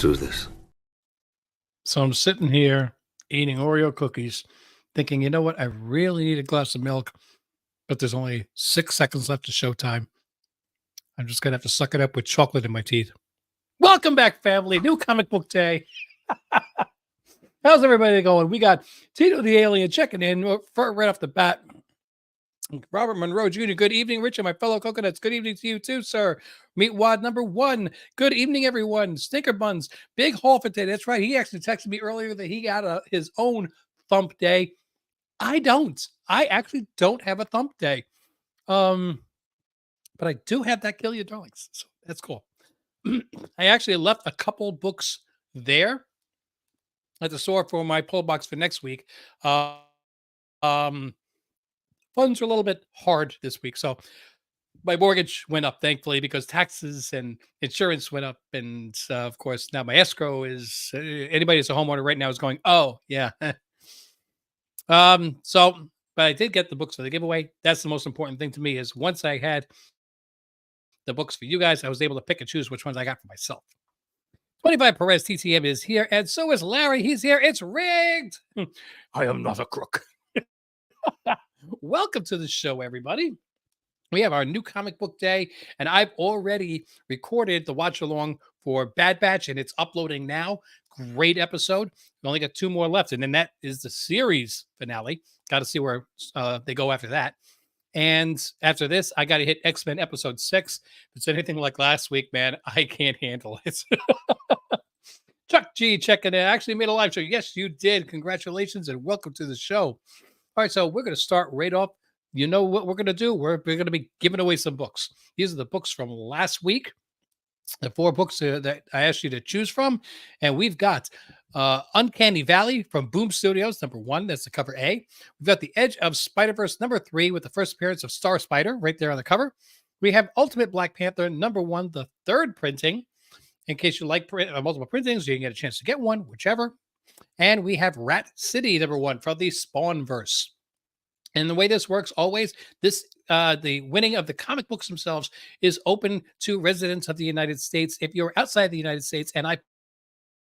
do this. So I'm sitting here eating Oreo cookies, thinking, you know what? I really need a glass of milk, but there's only 6 seconds left to showtime. I'm just going to have to suck it up with chocolate in my teeth. Welcome back, family. New comic book day. How's everybody going? We got Tito the Alien checking in right off the bat. Robert Monroe Jr., good evening. Richard, my fellow coconuts, good evening to you too, sir. Meet Wad number 1. Good evening, everyone. Stinker Buns, big haul for today. That's right. He actually texted me earlier that he got his own thump day. I don't. I actually don't have a thump day. But I do have that Kill Your Darlings. So that's cool. I actually left a couple books there at the store for my pull box for next week. Funds are a little bit hard this week. So my mortgage went up, thankfully, because taxes and insurance went up. And of course, now my escrow is anybody that's a homeowner right now is going, oh, yeah. But I did get the books for the giveaway. That's the most important thing to me is once I had the books for you guys, I was able to pick and choose which ones I got for myself. 25 Perez TTM is here, and so is Larry. He's here. It's rigged. I am not a crook. Welcome to the show, everybody. We have our new comic book day, and I've already recorded the watch along for Bad Batch, and it's uploading now. Great episode. We only got 2 more left, and then that is the series finale. Got to see where they go after that. And after this, I got to hit X-Men episode 6. If it's anything like last week, man, I can't handle it. Chuck G checking in. I actually made a live show. Yes, you did. Congratulations and welcome to the show. All right, so we're going to start right off. You know what we're going to do? We're going to be giving away some books. These are the books from last week, the 4 books that I asked you to choose from. And we've got Uncanny Valley from Boom Studios, number 1. That's the cover A. We've got The Edge of Spider-Verse, number 3, with the first appearance of Star Spider right there on the cover. We have Ultimate Black Panther, number 1, the 3rd printing. In case you like multiple printings, you can get a chance to get one, whichever. And we have Rat City, number 1, from the Spawnverse. And the way this works always, the winning of the comic books themselves is open to residents of the United States. If you're outside the United States and I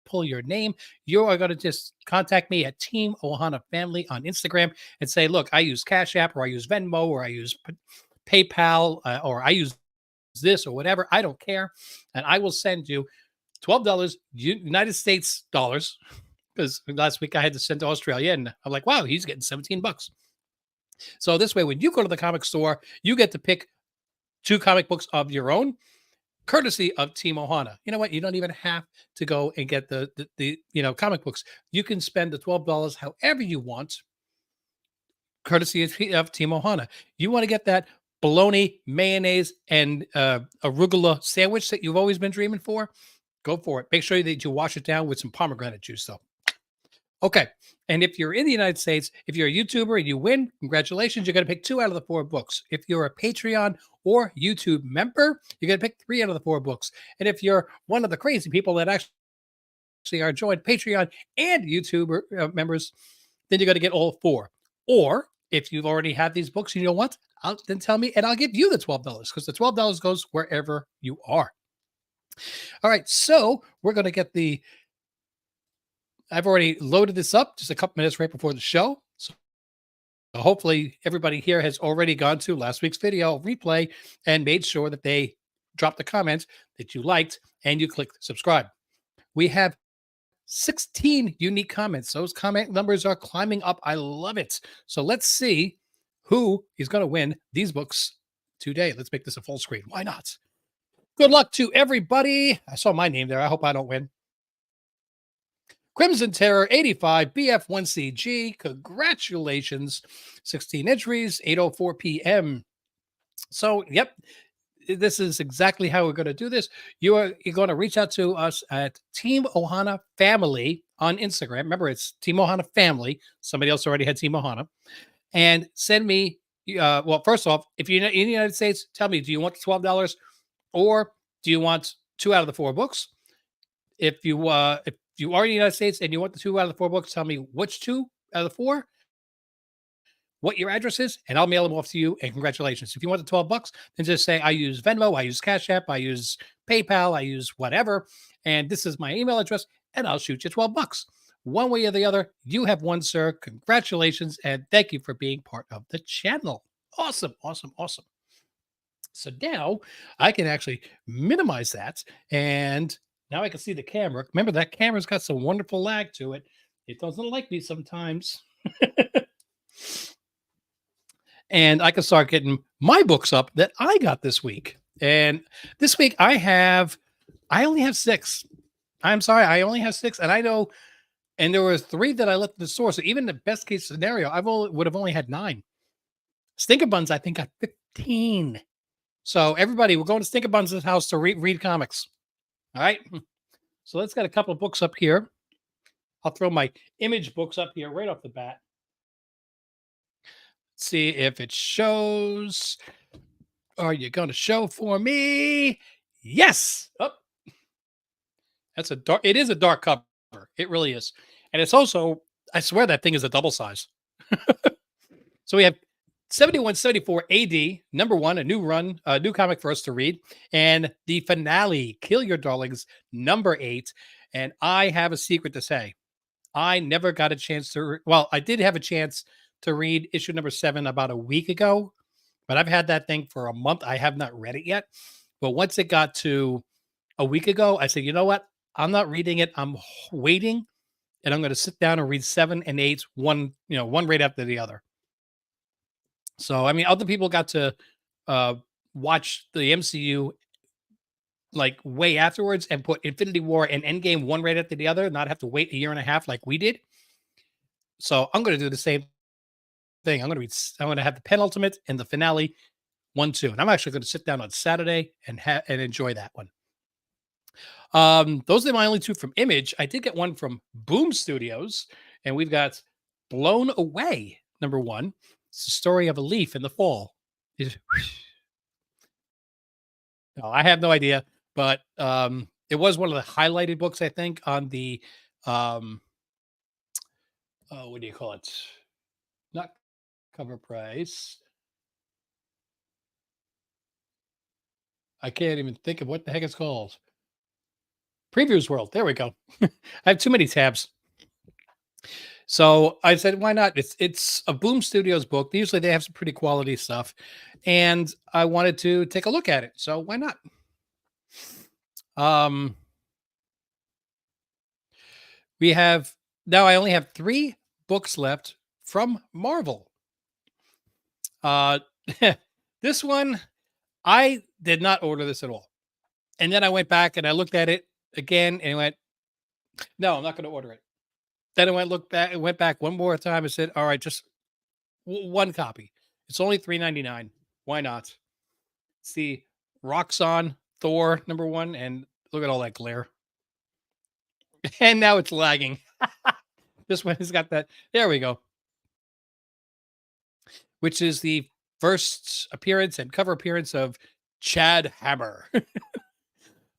pull your name, you are going to just contact me at Team Ohana Family on Instagram and say, look, I use Cash App, or I use Venmo, or I use PayPal, or I use this or whatever. I don't care. And I will send you $12 United States dollars, because last week I had to send to Australia and I'm like, wow, he's getting $17. So this way, when you go to the comic store, you get to pick 2 comic books of your own, courtesy of Team Ohana. You know what? You don't even have to go and get the comic books. You can spend the $12 however you want, courtesy of Team Ohana. You want to get that bologna, mayonnaise, and arugula sandwich that you've always been dreaming for? Go for it. Make sure that you wash it down with some pomegranate juice, though. Okay. And if you're in the United States, if you're a YouTuber and you win, congratulations. You're going to pick 2 out of the 4 books. If you're a Patreon or YouTube member, you're going to pick 3 out of the 4 books. And if you're one of the crazy people that actually are joined Patreon and YouTube members, then you're going to get all 4. Or if you've already had these books, you know what? Then tell me and I'll give you the $12 because the $12 goes wherever you are. All right. So we're going to get I've already loaded this up just a couple minutes right before the show. So hopefully everybody here has already gone to last week's video replay and made sure that they dropped the comments that you liked and you clicked subscribe. We have 16 unique comments. Those comment numbers are climbing up. I love it. So let's see who is going to win these books today. Let's make this a full screen. Why not? Good luck to everybody. I saw my name there. I hope I don't win. Crimson Terror 85 BF1CG. Congratulations. 16 entries, 8:04 p.m. So, yep, this is exactly how we're going to do this. You're going to reach out to us at Team Ohana Family on Instagram. Remember, it's Team Ohana Family. Somebody else already had Team Ohana. And send me, well, first off, if you're in the United States, tell me, do you want the $12 or do you want 2 out of the 4 books? If you are in the United States and you want the 2 out of the 4 books, tell me which 2 out of the 4. what your address is, and I'll mail them off to you. And congratulations. If you want the $12, then just say, I use Venmo, I use Cash App, I use PayPal, I use whatever. And this is my email address, and I'll shoot you $12. One way or the other, you have won, sir. Congratulations. And thank you for being part of the channel. Awesome, awesome, awesome. So now I can actually minimize that. And now I can see the camera. Remember, that camera's got some wonderful lag to it. It doesn't like me sometimes. And I can start getting my books up that I got this week. And this week I only have 6. I'm sorry, I only have 6. And I know, and there were 3 that I left at the store. So even the best case scenario, would have only had 9. Stinker Buns, I think, got 15. So everybody, we're going to Stinker Buns' house to read comics. All right. So let's get a couple of books up here. I'll throw my image books up here right off the bat. See if it shows. Are you going to show for me? Yes. Oh, that's a dark. It is a dark cover. It really is. And it's also, I swear that thing is a double size. So we have 7174 AD, number 1, a new run, a new comic for us to read. And the finale, Kill Your Darlings, number 8. And I have a secret to say. I never got a chance to, well, I did have a chance to read issue number 7 about a week ago, but I've had that thing for a month. I have not read it yet. But once it got to a week ago, I said, you know what? I'm not reading it. I'm waiting, and I'm going to sit down and read 7 and 8, one right after the other. So, I mean, other people got to watch the MCU like way afterwards and put Infinity War and Endgame one right after the other, not have to wait a year and a half like we did. So I'm going to do the same thing. I'm going to have the penultimate and the finale 1, 2. And I'm actually going to sit down on Saturday and enjoy that one. Those are my only 2 from Image. I did get one from Boom Studios, and we've got Blown Away, number 1. It's the story of a leaf in the fall. No, I have no idea, but it was one of the highlighted books, I think, on the what do you call it? Not cover price. I can't even think of what the heck it's called. Previews World. There we go. I have too many tabs. So I said, why not? It's a Boom Studios book. Usually they have some pretty quality stuff. And I wanted to take a look at it. So why not? We have now I only have 3 books left from Marvel. This one, I did not order this at all. And then I went back and I looked at it again and went, no, I'm not going to order it. Then I went back one more time and said, all right, just one copy. It's only $3.99. Why not? It's the Roxxon Thor number 1, and look at all that glare. And now it's lagging. This one has got that. There we go. Which is the first appearance and cover appearance of Chad Hammer.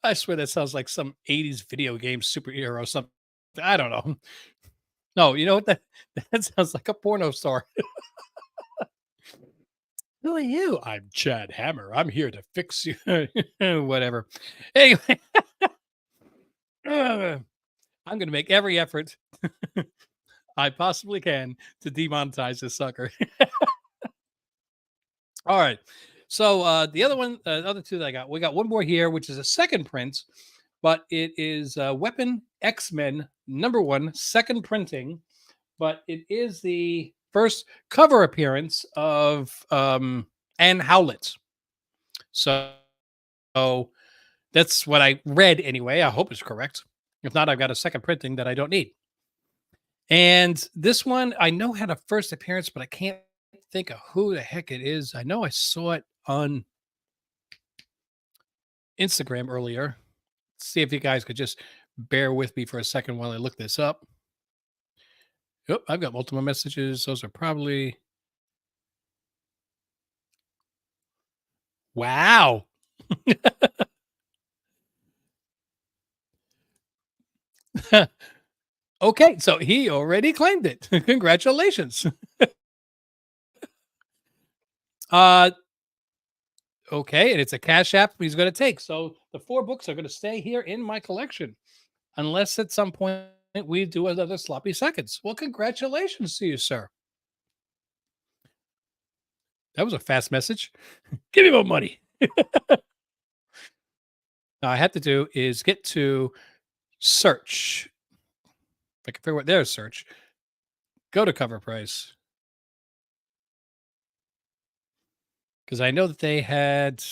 I swear that sounds like some 80s video game superhero or something. I don't know. No, you know what? That sounds like a porno star. Who are you? I'm Chad Hammer. I'm here to fix you. Whatever. Anyway, I'm going to make every effort I possibly can to demonetize this sucker. All right. So the other 2 that I got, we got one more here, which is a second print, but it is Weapon X-Men number 1, second printing, but it is the first cover appearance of Anne Howlett. So that's what I read anyway. I hope it's correct. If not, I've got a second printing that I don't need. And this one, I know had a first appearance, but I can't think of who the heck it is. I know I saw it on Instagram earlier. See if you guys could just bear with me for a second while I look this up. Yep, I've got multiple messages. Those are probably. Wow. Okay, so he already claimed it. Congratulations. Uh, okay, and it's a cash app he's going to take. So the 4 books are going to stay here in my collection, unless at some point we do another sloppy seconds. Well, congratulations to you, sir. That was a fast message. Give me more money. Now I have to do is get to search. If I can figure out what their search. Go to cover price because I know that they had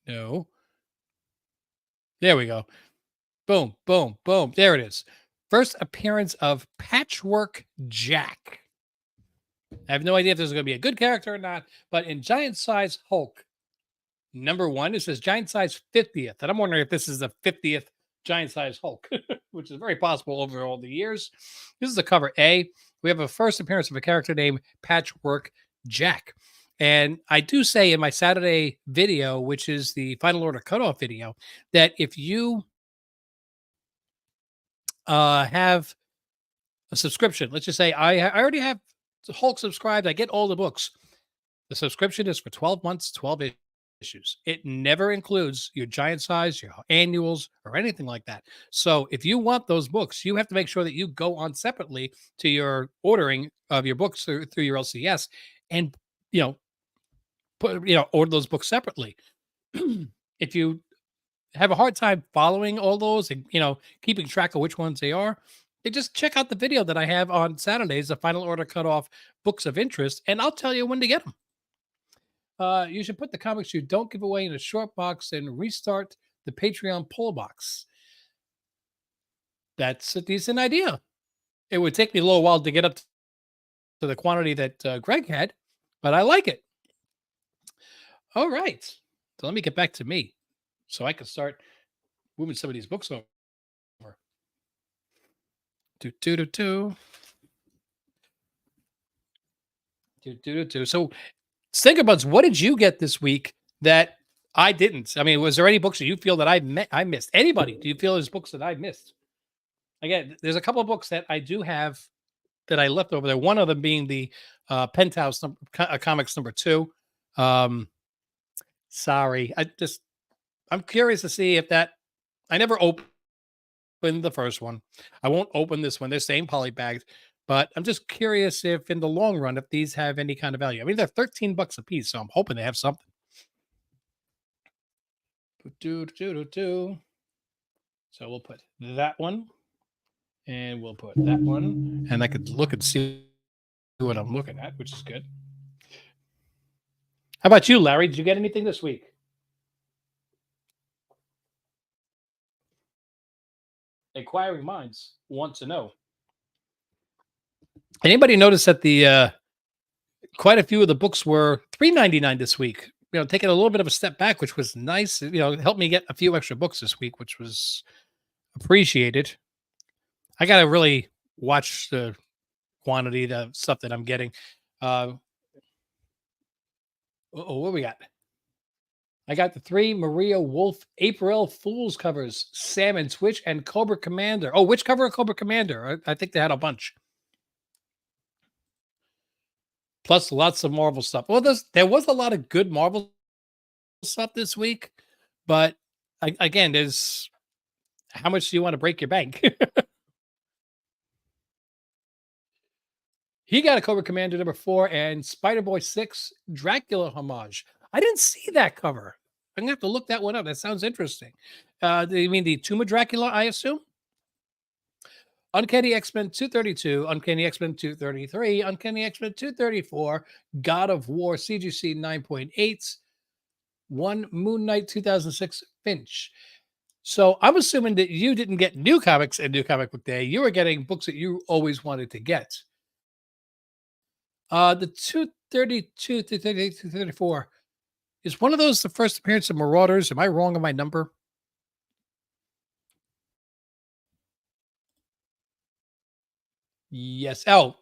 no. There we go. Boom, boom, boom. There it is. First appearance of Patchwork Jack. I have no idea if this is going to be a good character or not, but in Giant Size Hulk, number one, it says Giant Size 50th. And I'm wondering if this is the 50th Giant Size Hulk, which is very possible over all the years. This is the cover A. We have a first appearance of a character named Patchwork Jack. And I do say in my Saturday video, which is the final order cutoff video, that if you have a subscription, let's just say I already have Hulk subscribed, I get all the books. The subscription is for 12 months, 12 issues. It never includes your giant size, your annuals, or anything like that. So if you want those books, you have to make sure that you go on separately to your ordering of your books through your LCS and, you know, order those books separately. If you have a hard time following all those and, keeping track of which ones they are, then just check out the video that I have on Saturdays, the final order cutoff books of interest, and I'll tell you when to get them. You should put the comics you don't give away in a short box and restart the Patreon pull box. That's a decent idea. It would take me a little while to get up to the quantity that Greg had, but I like it. All right. So let me get back to me so I can start moving some of these books over. Do, do, do, do. Do, do, do, do. So, Stinkerbuds, what did you get this week that I didn't? I mean, was there any books that you feel that I missed? Anybody? Do you feel there's books that I missed? Again, there's a couple of books that I do have that I left over there. One of them being the Penthouse Comics number 2. Sorry, I'm curious to see if that. I never opened the first one. I won't open this one. They're saying polybagged, but I'm just curious if, in the long run, if these have any kind of value. I mean, they're $13 a piece, so I'm hoping they have something. Do, do, do, do. So we'll put that one, and we'll put that one, and I could look and see what I'm looking at, which is good. How about you, Larry? Did you get anything this week? Inquiring minds want to know. Anybody notice that the quite a few of the books were $3.99 this week? Taking a little bit of a step back, which was nice. It helped me get a few extra books this week, which was appreciated. I got to really watch the quantity, the stuff that I'm getting. What we got? I got the 3 Maria Wolf April Fools covers, Salmon Switch and Cobra Commander. Oh, which cover of Cobra Commander? I think they had a bunch. Plus lots of Marvel stuff. Well, there was a lot of good Marvel stuff this week, but again, there's how much do you want to break your bank? He got a Cobra Commander number 4 and Spider Boy 6 Dracula homage. I didn't see that cover. I'm gonna have to look that one up. That sounds interesting. You mean the Tomb of Dracula, I assume? Uncanny X-Men 232, Uncanny X-Men 233, Uncanny X-Men 234, God of War CGC 9.8, 1 Moon Knight 2006 Finch. So I'm assuming that you didn't get new comics at New Comic Book Day. You were getting books that you always wanted to get. The 232, 238, 234. Is one of those the first appearance of Marauders? Am I wrong on my number? Yes. Oh,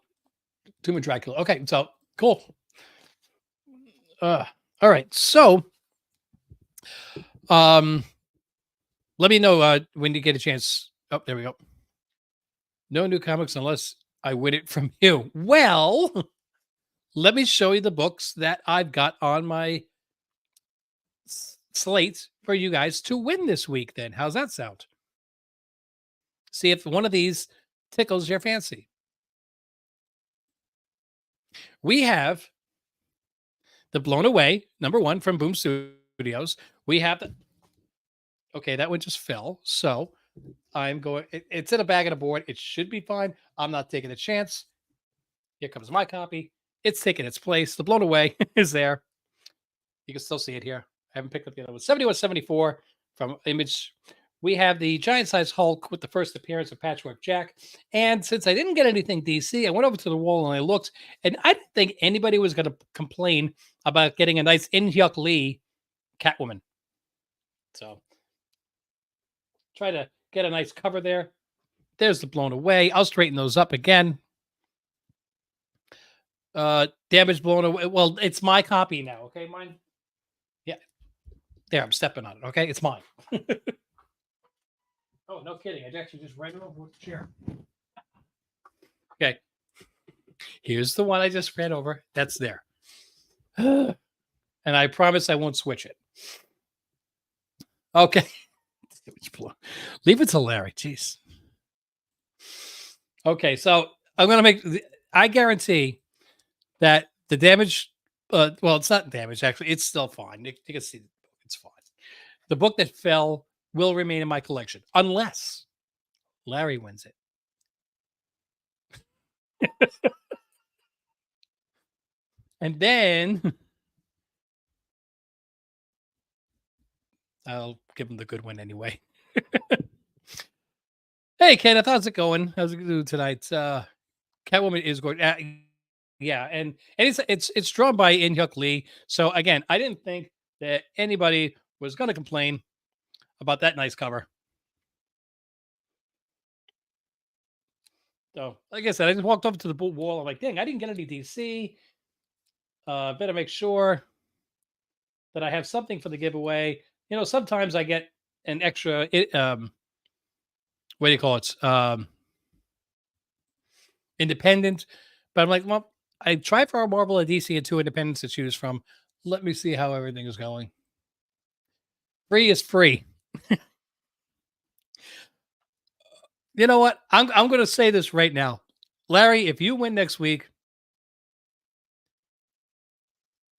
Tomb of Dracula. Okay, so cool. All right. So, let me know when you get a chance. Oh, there we go. No new comics unless I win it from you. Well, let me show you the books that I've got on my slate for you guys to win this week. Then, how's that sound? See if one of these tickles your fancy. We have the Blown Away #1 from Boom Studios. We have the okay, that one just fell. So I'm going. It's in a bag on a board. It should be fine. I'm not taking a chance. Here comes my copy. It's taking its place. The Blown Away is there. You can still see it here. I haven't picked up the other one. 7174 from Image. We have the giant size Hulk with the first appearance of Patchwork Jack. And since I didn't get anything DC, I went over to the wall and I looked, and I didn't think anybody was going to complain about getting a nice In-Hyuk Lee Catwoman. So try to get a nice cover there. There's the Blown Away. I'll straighten those up again. Damage Blown Away. Well, it's my copy now. Okay, mine. Yeah, there. I'm stepping on it. Okay, it's mine. Oh, no kidding. I actually just ran over with the chair. Okay, here's the one I just ran over. That's there. And I promise I won't switch it. Okay. Leave it to Larry. Jeez. Okay, so I'm going to make, I guarantee that the damage, well, it's not damage, actually. It's still fine. You can see the book. It's fine. The book that fell will remain in my collection unless Larry wins it. And then I'll give him the good one anyway. Hey, Kenneth, how's it going? How's it going tonight? Catwoman is going. Yeah, and it's drawn by In-Hyuk Lee. So again, I didn't think that anybody was going to complain about that nice cover. So, like I said, I just walked over to the wall. I'm like, dang, I didn't get any DC. Better make sure that I have something for the giveaway. You know, sometimes I get an extra. What do you call it? Independent. But I'm like, well, I tried for a Marvel, a DC, and 2 independents to choose from. Let me see how everything is going. Free is free. You know what? I'm going to say this right now, Larry. If you win next week,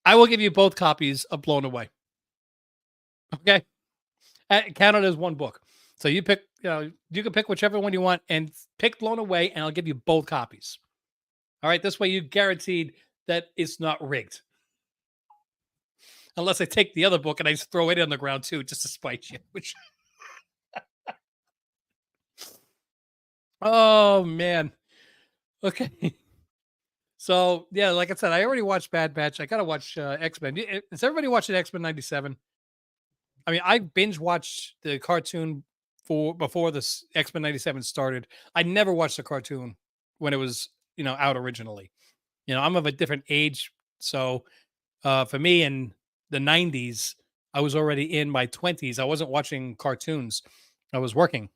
I will give you both copies of Blown Away. Okay, count it as one book. So you pick. You know, you can pick whichever one you want and pick Blown Away, and I'll give you both copies. All right. This way, you guaranteed that it's not rigged. Unless I take the other book and I just throw it on the ground too, just to spite you. Which, oh man. Okay. So yeah, like I said, I already watched Bad Batch. I gotta watch X-Men. Is everybody watching X-Men '97? I mean, I binge watched the cartoon for before this X-Men '97 started. I never watched the cartoon when it was out originally. I'm of a different age, so for me in the '90s, I was already in my 20s. I wasn't watching cartoons. I was working.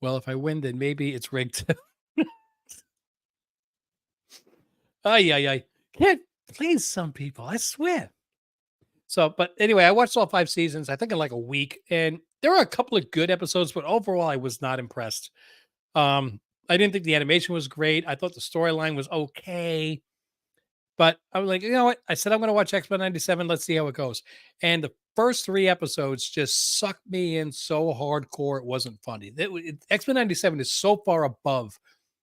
Well, if I win, then maybe it's rigged. Ay, ay, ay. Can't please some people, I swear. So, but anyway, I watched all 5 seasons, I think in like a week, and there were a couple of good episodes, but overall, I was not impressed. I didn't think the animation was great. I thought the storyline was okay. But I was like, you know what? I said I'm going to watch X-Men '97. Let's see how it goes. And the first 3 episodes just sucked me in so hardcore it wasn't funny. X-Men '97 is so far above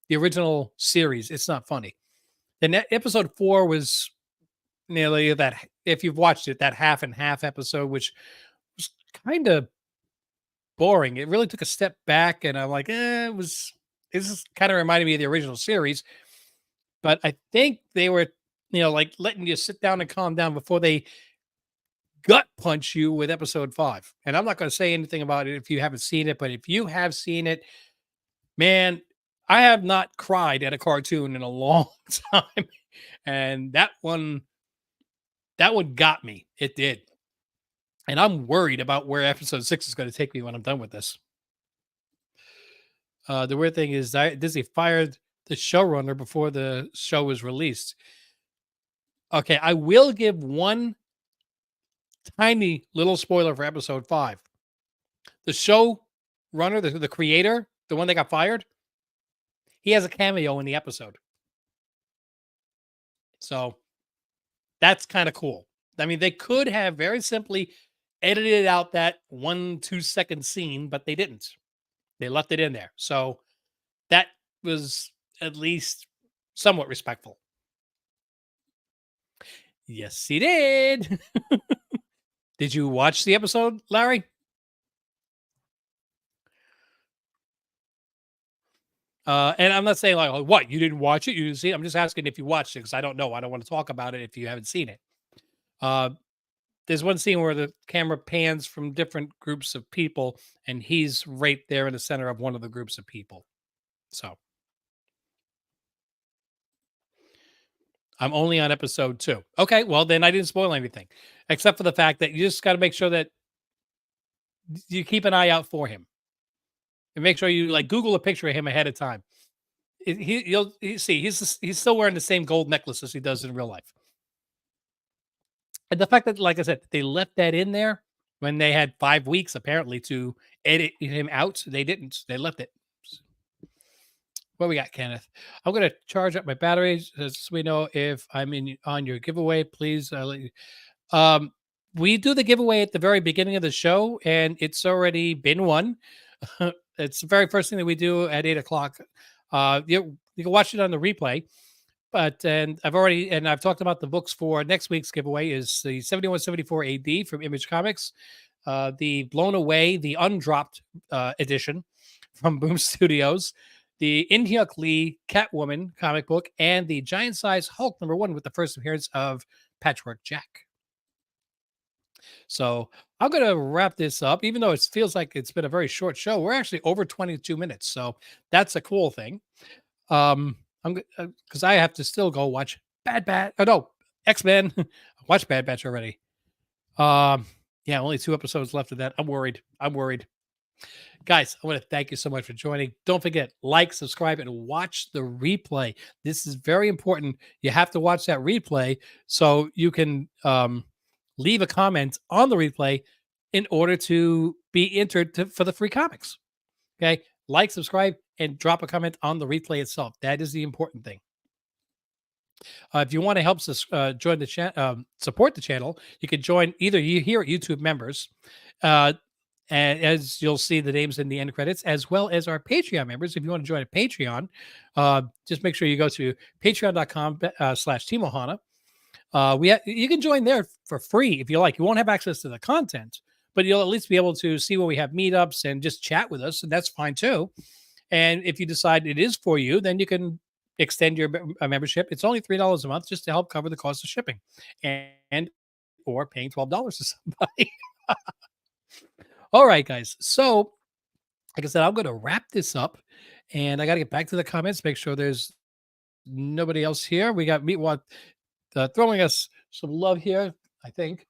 the original series, it's not funny. Then episode 4 was nearly that. If you've watched it, that half and half episode, which was kind of boring. It really took a step back, and I'm like, it was. This is kind of reminded me of the original series, but I think they were, like letting you sit down and calm down before they gut punch you with episode 5. And I'm not going to say anything about it if you haven't seen it, but if you have seen it, man, I have not cried at a cartoon in a long time. And that one got me. It did. And I'm worried about where episode 6 is going to take me when I'm done with this. The weird thing is Disney fired the showrunner before the show was released. Okay, I will give one tiny little spoiler for episode 5. The showrunner, the creator, the one that got fired, he has a cameo in the episode. So that's kind of cool. I mean, they could have very simply edited out that 1-2 second scene, but they didn't. They left it in there. So that was at least somewhat respectful. Yes, he did. Did you watch the episode, Larry? And I'm not saying like, "Oh, what, you didn't watch it? You didn't see it?" I'm just asking if you watched it because I don't know. I don't want to talk about it if you haven't seen it. Uh, there's one scene where the camera pans from different groups of people, and he's right there in the center of one of the groups of people. So I'm only on episode 2. Okay, well then I didn't spoil anything, except for the fact that you just got to make sure that you keep an eye out for him and make sure you like Google a picture of him ahead of time. You'll see he's still wearing the same gold necklace as he does in real life. And the fact that, like I said, they left that in there when they had 5 weeks apparently to edit him out, they didn't. They left it. What we got, Kenneth? I'm gonna charge up my batteries so we know if I'm in on your giveaway. Please, let you. Um, we do the giveaway at the very beginning of the show, and it's already been won. It's the very first thing that we do at 8 o'clock. You can watch it on the replay. But and I've talked about the books for next week's giveaway is the 7174 AD from Image Comics, the Blown Away, the undropped edition from Boom Studios, the In-Hyuk Lee Catwoman comic book, and the Giant Size Hulk #1 with the first appearance of Patchwork Jack. So I'm going to wrap this up, even though it feels like it's been a very short show. We're actually over 22 minutes, so that's a cool thing. I'm because I have to still go watch Bad Batch. Oh no, X-Men. Watch Bad Batch already. Yeah, only 2 episodes left of that. I'm worried. Guys, I want to thank you so much for joining. Don't forget, like, subscribe, and watch the replay. This is very important. You have to watch that replay so you can leave a comment on the replay in order to be entered for the free comics. Okay, like, subscribe, and drop a comment on the replay itself. That is the important thing. If you want to help join the channel, support the channel, you can join either here at YouTube members, and as you'll see the names in the end credits, as well as our Patreon members. If you want to join a Patreon, just make sure you go to patreon.com/TimoHana. You can join there for free if you like. You won't have access to the content, but you'll at least be able to see when we have meetups and just chat with us, and that's fine too. And if you decide it is for you, then you can extend your membership. It's only $3 a month just to help cover the cost of shipping and or paying $12 to somebody. All right, guys. So, like I said, I'm going to wrap this up and I got to get back to the comments, make sure there's nobody else here. We got Meatwad throwing us some love here, I think.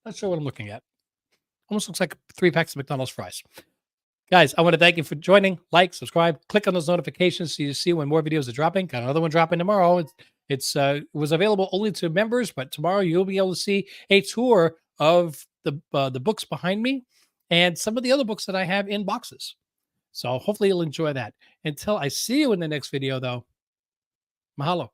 Not sure what I'm looking at. Almost looks like 3 packs of McDonald's fries. Guys, I want to thank you for joining. Like, subscribe, click on those notifications so you see when more videos are dropping. Got another one dropping tomorrow. It was available only to members, but tomorrow you'll be able to see a tour of the books behind me and some of the other books that I have in boxes. So hopefully you'll enjoy that. Until I see you in the next video, though, mahalo.